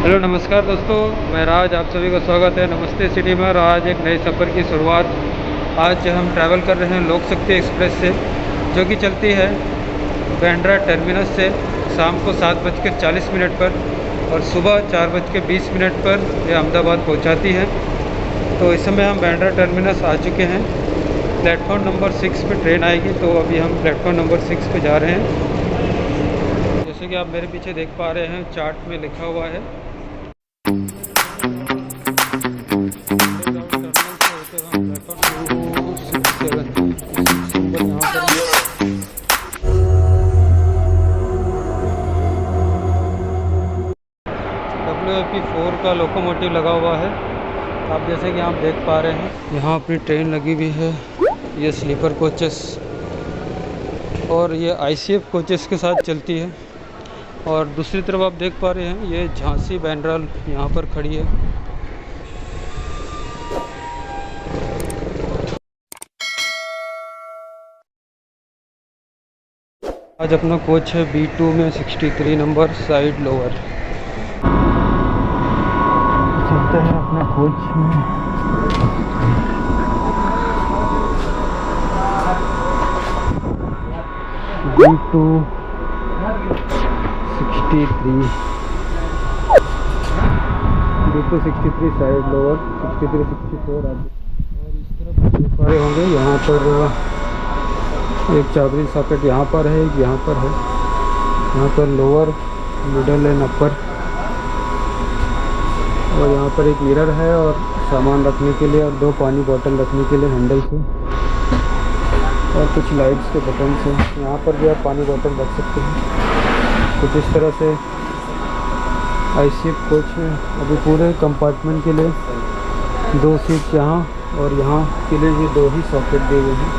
Hello नमस्कार दोस्तों, मैं राज, आप सभी का स्वागत है नमस्ते सिटी में। और आज एक नए सफ़र की शुरुआत। आज हम ट्रैवल कर रहे हैं लोक शक्ति एक्सप्रेस से, जो कि चलती है बांद्रा टर्मिनस से शाम को 7:40 पर और सुबह 4:20 पर ये अहमदाबाद पहुंचाती है। तो इस समय हम बांद्रा टर्मिनस आ चुके हैं। प्लेटफॉर्म नंबर 6 पे ट्रेन आएगी, तो अभी हम प्लेटफॉर्म नंबर 6 पे जा रहे हैं। जैसे कि आप मेरे पीछे देख पा रहे हैं, चार्ट में लिखा हुआ है WIP4 का लोकोमोटिव लगा हुआ है। आप जैसे कि आप देख पा रहे हैं, यहाँ अपनी ट्रेन लगी हुई है। ये स्लीपर कोचेस और ये ICF कोचेस के साथ चलती है। और दूसरी तरफ आप देख पा रहे हैं, ये झांसी बांद्रा यहाँ पर खड़ी है। आज अपना कोच है B2 में 63 नंबर साइड लोअर। चलते हैं अपने कोच में। B2 63 साइड लोअर 63 64 आज। और इस तरफ देख पा रहे होंगे, यहाँ पर एक चार्जिंग सॉकेट यहाँ पर है, एक यहाँ पर है। यहाँ पर लोअर, मिडल एंड अपर। और यहाँ पर एक मिरर है और सामान रखने के लिए, और 2 पानी बोतल रखने के लिए हैंडल से, और कुछ लाइट्स के बटन से। यहाँ पर भी आप पानी बोतल रख सकते हैं। कुछ इस तरह से ICF कोच में अभी पूरे कंपार्टमेंट के लिए 2 सीट यहाँ और यहाँ के लिए ये 2 ही सॉकेट दिए हुए हैं।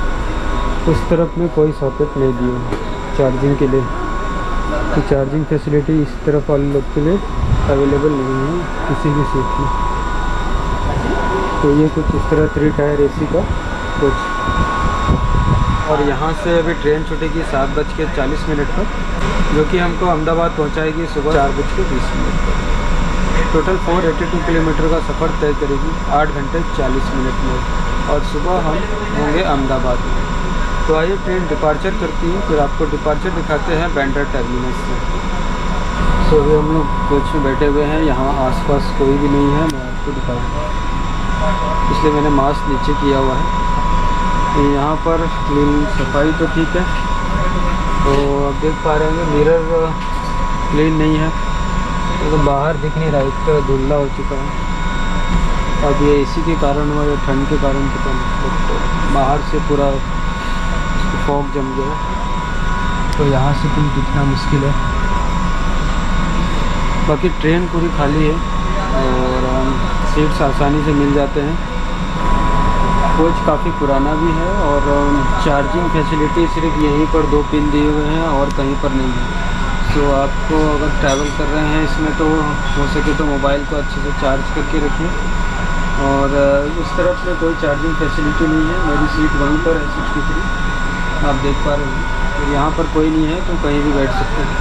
उस तरफ में कोई सॉकेट नहीं दिए हैं चार्जिंग के लिए। तो चार्जिंग फैसिलिटी इस तरफ वाले लोग के लिए अवेलेबल नहीं है किसी भी सीट में। तो ये कुछ इस तरह 3 टायर AC का कोच। और यहाँ से अभी ट्रेन छूटेगी 7:40 पर, जो कि हमको अहमदाबाद पहुँचाएगी सुबह 4:20 पर। टोटल 482 किलोमीटर का सफ़र तय करेगी 8 घंटे 40 मिनट में। और सुबह हम होंगे अहमदाबाद में। तो आइए ट्रेन डिपार्चर करती है, फिर आपको डिपार्चर दिखाते हैं बांद्रा टर्मिनस से। सो अभी हम लोग कोच में बैठे हुए हैं। यहाँ आसपास कोई भी नहीं है, मैं आपको दिखाऊंगा, इसलिए मैंने मास्क नीचे किया हुआ है। यहाँ पर क्लीन सफाई तो ठीक है। तो आप देख पा रहे हैं मिरर क्लीन नहीं है, तो बाहर दिख नहीं रहा, इतना धुंधला हो चुका है। अब ये AC के कारण हुआ या ठंड के कारण पता नहीं, तो बाहर से पूरा फॉग जम गया, तो यहाँ से कुछ दिखना मुश्किल है। बाकी ट्रेन पूरी खाली है और सीट्स आसानी से मिल जाते हैं। कोच काफ़ी पुराना भी है और चार्जिंग फैसिलिटी सिर्फ यहीं पर 2 पिन दिए हुए हैं और कहीं पर नहीं है। तो आपको अगर ट्रैवल कर रहे हैं इसमें, तो हो सके तो मोबाइल को अच्छे से चार्ज करके रखें। और इस तरफ से कोई चार्जिंग फैसिलिटी नहीं है। मेरी सीट वहीं पर है 63, आप देख पा रहे हैं। तो यहाँ पर कोई नहीं है, तो कहीं भी बैठ सकते हैं।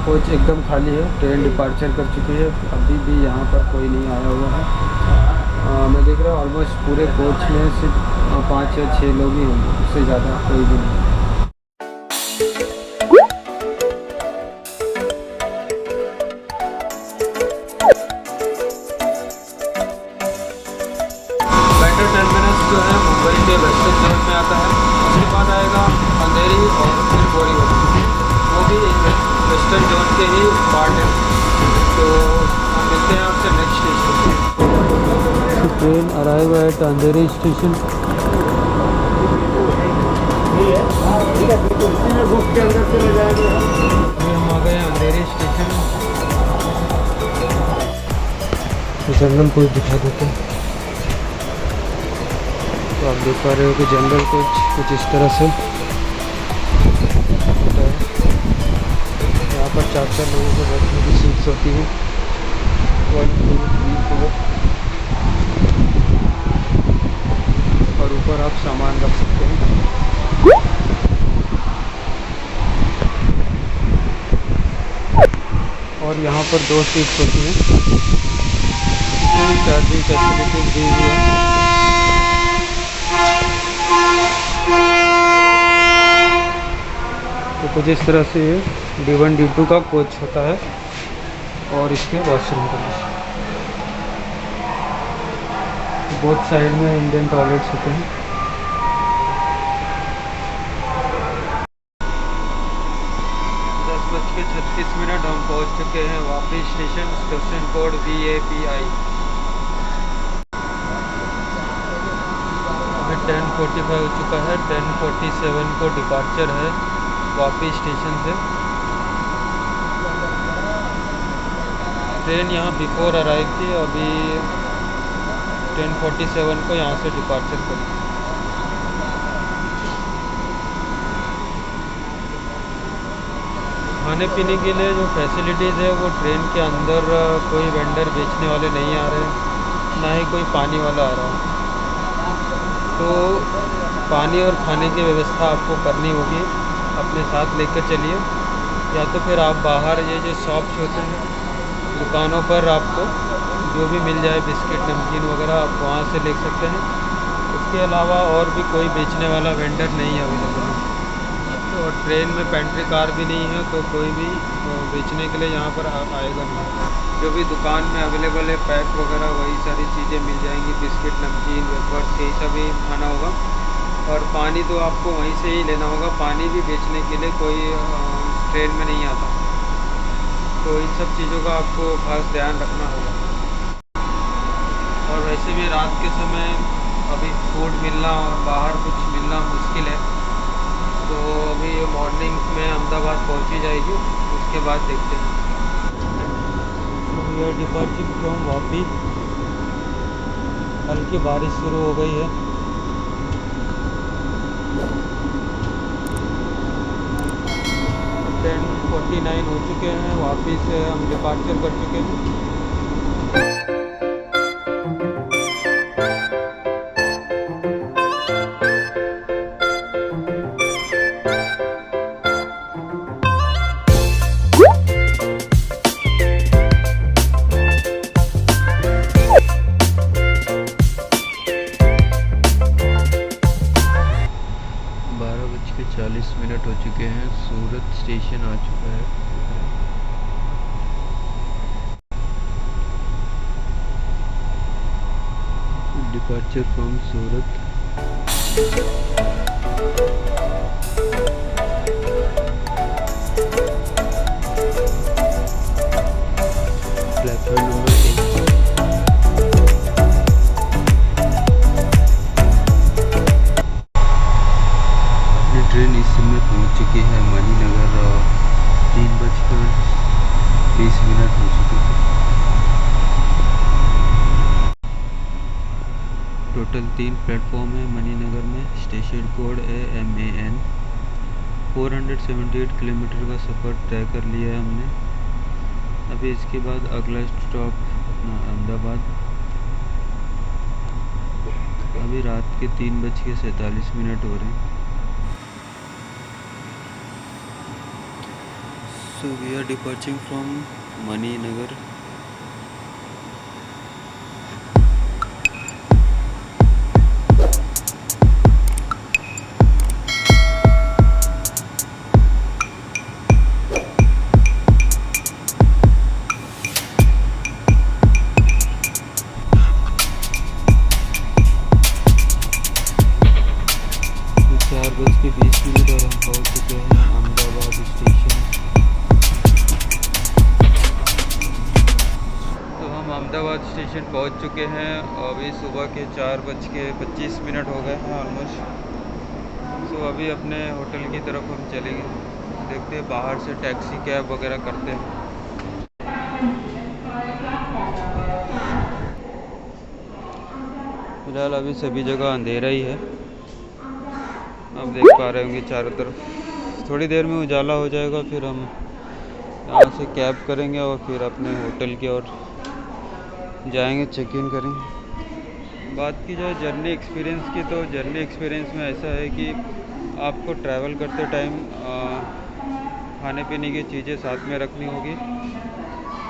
कोच एकदम खाली है, ट्रेन डिपार्चर कर चुकी है। अभी भी यहाँ पर कोई नहीं आया हुआ है। मैं देख रहा हूँ ऑलमोस्ट पूरे कोच में सिर्फ 5 या 6 लोग ही होंगे, उससे ज़्यादा कोई भी नहीं। बांद्रा टर्मिनस जो है मुंबई के वेस्टर्न जोन में आता है। उसके बाद आएगा अंधेरी और फिर बोरीवली, वो भी वेस्टर्न जोन के ही पार्ट है। तो हम मिलते हैं आपसे next station. Train arrive at Andheri station. हम आ गए अंधेरी स्टेशन। जनरल कोच दिखा देते हैं। तो आप देख पा रहे हो कि जनरल कोच कुछ इस तरह से होता है। यहाँ पर 4-4 लोगों को बैठने की सीट सीट्स होती हैं, 1 2 3 4, और ऊपर आप सामान रख सकते हैं। और यहाँ पर 2 सीट्स होती हैं, इसमें चार्जिंग फैसिलिटीज दी हुई है। तो कुछ इस तरह से D1 D2 का कोच होता है। और इसके वॉशरूम का बोथ साइड में इंडियन टॉयलेट्स होते हैं। बज के 36 हम पहुंच चुके हैं वापी स्टेशन कोड VAPI। अभी 10:45 हो चुका है, 10:47 को डिपार्चर है वापी स्टेशन से। ट्रेन यहाँ बिफोर अराइव थी, अभी 10:47 को यहाँ से डिपार्चर करी। खाने पीने के लिए जो फैसिलिटीज़ है वो ट्रेन के अंदर कोई वेंडर बेचने वाले नहीं आ रहे, ना ही कोई पानी वाला आ रहा है। तो पानी और खाने की व्यवस्था आपको करनी होगी, अपने साथ लेकर चलिए, या तो फिर आप बाहर ये जो शॉप्स होते हैं दुकानों पर आपको जो भी मिल जाए बिस्किट नमकीन वगैरह आप वहाँ से ले सकते हैं। इसके अलावा और भी कोई बेचने वाला वेंडर नहीं है अवेलेबल है। और ट्रेन में पेंट्री कार भी नहीं है, तो कोई भी बेचने के लिए यहाँ पर आएगा नहीं। जो भी दुकान में अवेलेबल है पैक वगैरह वही सारी चीज़ें मिल जाएंगी, बिस्किट नमकीन वेफर्स यही सभी खाना होगा। और पानी तो आपको वहीं से ही लेना होगा, पानी भी बेचने के लिए कोई ट्रेन में नहीं आता। तो इन सब चीज़ों का आपको खास ध्यान रखना होगा। और वैसे भी रात के समय अभी फूड मिलना और बाहर कुछ मिलना मुश्किल है, तो अभी मॉर्निंग में अहमदाबाद पहुंच ही जाएगी, उसके बाद देखते हैं। We are departuring from Vapi. हल्की बारिश शुरू हो गई है। ट्रेन 49 हो चुके हैं, वापी से हम डिपार्चर कर चुके हैं। 12:40 हो चुके हैं, सूरत स्टेशन आ चुका है। Departure from Surat. Platform number 1। Train इस समय पहुंच चुकी है मणिनगर, 3:20 हो चुके हैं। टोटल 3 प्लेटफॉर्म है मणिनगर में। स्टेशन कोड है MAN। 478 किलोमीटर का सफ़र तय कर लिया है हमने। अभी इसके बाद अगला स्टॉप अपना अहमदाबाद। अभी रात के 3:47 हो रहे हैं। So we are departing from Maninagar. और हम पहुंच चुके हैं अहमदाबाद स्टेशन। तो हम अहमदाबाद स्टेशन पहुंच चुके हैं। अभी सुबह के 4:25 हो गए हैं ऑलमोस्ट। तो अभी अपने होटल की तरफ हम चलेंगे। देखते हैं बाहर से टैक्सी कैब वगैरह करते हैं। फिलहाल अभी सभी जगह अंधेरा ही है। आप देख पा रहे होंगे चारों तरफ। थोड़ी देर में उजाला हो जाएगा, फिर हम यहाँ से कैब करेंगे और फिर अपने होटल की ओर जाएंगे, चेक इन करेंगे। बात की जाए जर्नी एक्सपीरियंस की, तो जर्नी एक्सपीरियंस में ऐसा है कि आपको ट्रैवल करते टाइम खाने पीने की चीज़ें साथ में रखनी होगी,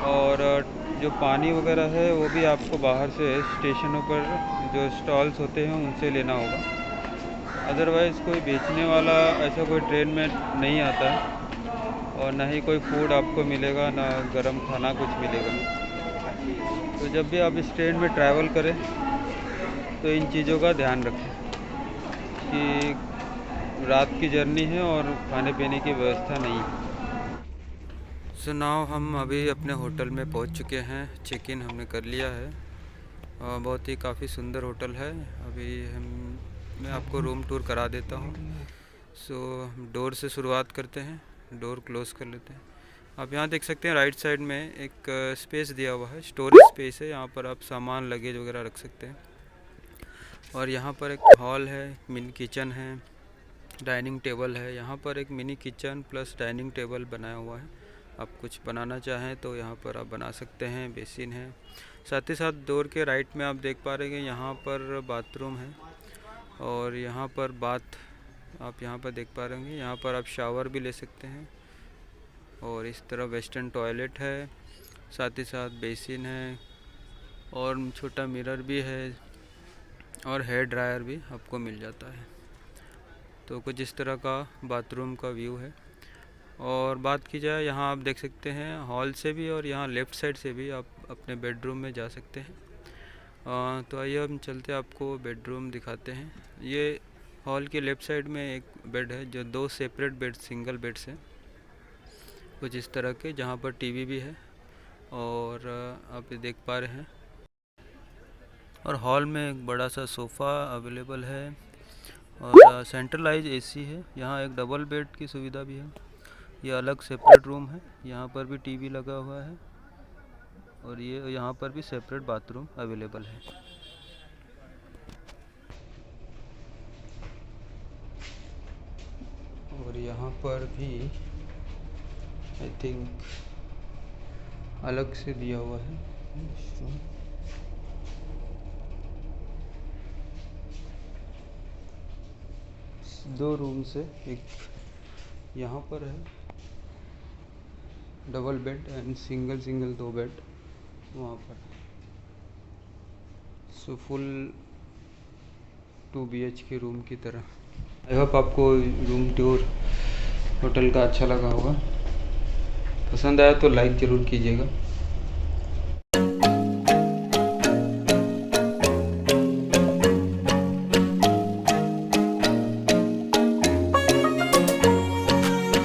और जो पानी वगैरह है वो भी आपको बाहर से स्टेशनों पर जो स्टॉल्स होते हैं उनसे लेना होगा। अदरवाइज़ कोई बेचने वाला ऐसा कोई ट्रेन में नहीं आता है, और ना ही कोई फूड आपको मिलेगा, ना गर्म खाना कुछ मिलेगा। तो जब भी आप इस ट्रेन में ट्रैवल करें तो इन चीज़ों का ध्यान रखें कि रात की जर्नी है और खाने पीने की व्यवस्था नहीं है। सो नाउ हम अभी अपने होटल में पहुंच चुके हैं, चेक इन हमने कर लिया है। बहुत ही काफ़ी सुंदर होटल है। अभी मैं आपको रूम टूर करा देता हूं। सो डोर से शुरुआत करते हैं, डोर क्लोज़ कर लेते हैं। आप यहाँ देख सकते हैं राइट साइड में एक स्पेस दिया हुआ है, स्टोरेज स्पेस है। यहाँ पर आप सामान लगेज वगैरह रख सकते हैं। और यहाँ पर एक हॉल है, मिनी किचन है, डाइनिंग टेबल है। यहाँ पर एक mini kitchen plus dining table बनाया हुआ है। आप कुछ बनाना चाहें तो यहाँ पर आप बना सकते हैं। बेसिन है, साथ ही साथ डोर के राइट में आप देख पा रहे हैं यहाँ पर बाथरूम है, और यहाँ पर बाथ आप यहाँ पर देख पा रहे होंगे। यहाँ पर आप शावर भी ले सकते हैं, और इस तरह वेस्टर्न टॉयलेट है, साथ ही साथ बेसिन है, और छोटा मिरर भी है, और हेयर ड्रायर भी आपको मिल जाता है। तो कुछ इस तरह का बाथरूम का व्यू है। और बात की जाए, यहाँ आप देख सकते हैं हॉल से भी और यहाँ लेफ़्ट साइड से भी आप अपने बेडरूम में जा सकते हैं। तो आइए हम चलते आपको बेडरूम दिखाते हैं। ये हॉल के लेफ़्ट साइड में एक बेड है, जो 2 सेपरेट बेड, सिंगल बेड्स हैं कुछ इस तरह के, जहाँ पर टीवी भी है, और आप ये देख पा रहे हैं। और हॉल में एक बड़ा सा सोफ़ा अवेलेबल है, और सेंट्रलाइज एसी है। यहाँ एक डबल बेड की सुविधा भी है। ये अलग सेपरेट रूम है, यहाँ पर भी टीवी लगा हुआ है, और ये यहाँ पर भी सेपरेट बाथरूम अवेलेबल है। और यहाँ पर भी आई थिंक अलग से दिया हुआ है। 2 रूम से एक यहाँ पर है double bed, and single 2 bed वहाँ पर। सो फुल 2 BHK रूम की तरह। आई होप आपको रूम टूर होटल का अच्छा लगा होगा। पसंद आया तो लाइक ज़रूर कीजिएगा।